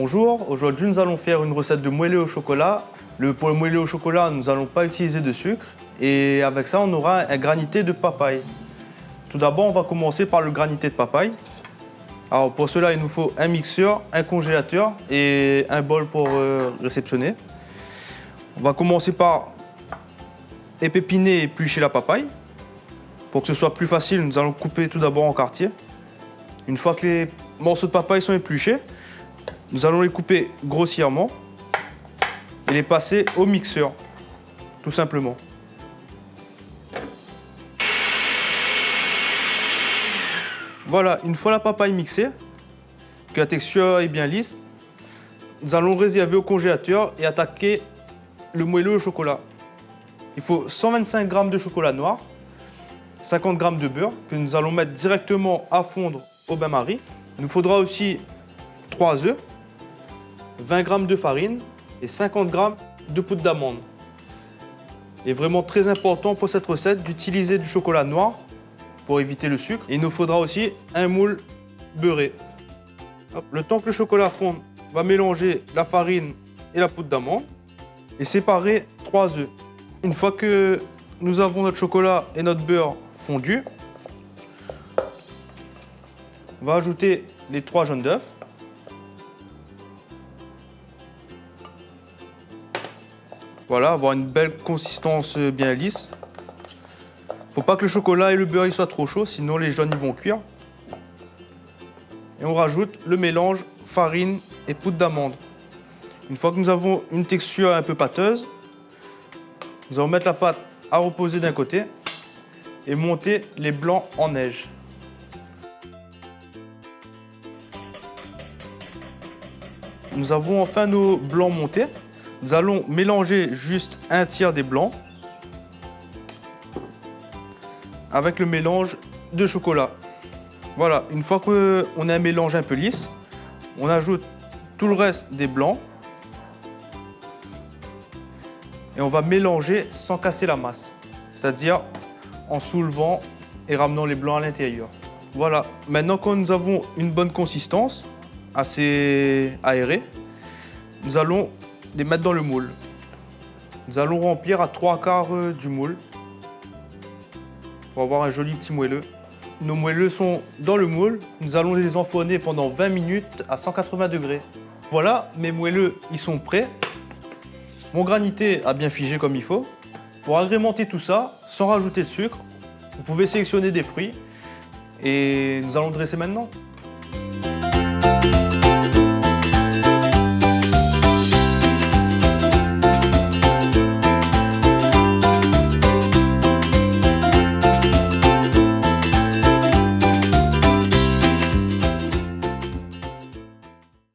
Bonjour, aujourd'hui nous allons faire une recette de moelleux au chocolat. Pour le moelleux au chocolat, nous n'allons pas utiliser de sucre et avec ça on aura un granité de papaye. Tout d'abord, on va commencer par le granité de papaye. Alors pour cela, il nous faut un mixeur, un congélateur et un bol pour réceptionner. On va commencer par épépiner et éplucher la papaye. Pour que ce soit plus facile, nous allons couper tout d'abord en quartiers. Une fois que les morceaux de papaye sont épluchés, nous allons les couper grossièrement et les passer au mixeur, tout simplement. Voilà, une fois la papaye mixée, que la texture est bien lisse, nous allons réserver au congélateur et attaquer le moelleux au chocolat. Il faut 125 g de chocolat noir, 50 g de beurre que nous allons mettre directement à fondre au bain-marie. Il nous faudra aussi 3 œufs, 20 g de farine et 50 g de poudre d'amande. Il est vraiment très important pour cette recette d'utiliser du chocolat noir pour éviter le sucre. Et il nous faudra aussi un moule beurré. Le temps que le chocolat fonde, on va mélanger la farine et la poudre d'amande et séparer 3 œufs. Une fois que nous avons notre chocolat et notre beurre fondus, on va ajouter les 3 jaunes d'œufs. Voilà, avoir une belle consistance bien lisse. Faut pas que le chocolat et le beurre soient trop chauds, sinon les jaunes ils vont cuire. Et on rajoute le mélange farine et poudre d'amande. Une fois que nous avons une texture un peu pâteuse, nous allons mettre la pâte à reposer d'un côté et monter les blancs en neige. Nous avons enfin nos blancs montés. Nous allons mélanger juste un tiers des blancs avec le mélange de chocolat. Voilà, une fois qu'on a un mélange un peu lisse, on ajoute tout le reste des blancs et on va mélanger sans casser la masse, c'est-à-dire en soulevant et ramenant les blancs à l'intérieur. Voilà, maintenant que nous avons une bonne consistance, assez aérée, nous allons les mettre dans le moule. Nous allons remplir à 3/4 du moule pour avoir un joli petit moelleux. Nos moelleux sont dans le moule. Nous allons les enfourner pendant 20 minutes à 180 degrés. Voilà, mes moelleux, ils sont prêts. Mon granité a bien figé comme il faut. Pour agrémenter tout ça, sans rajouter de sucre, vous pouvez sélectionner des fruits et nous allons dresser maintenant.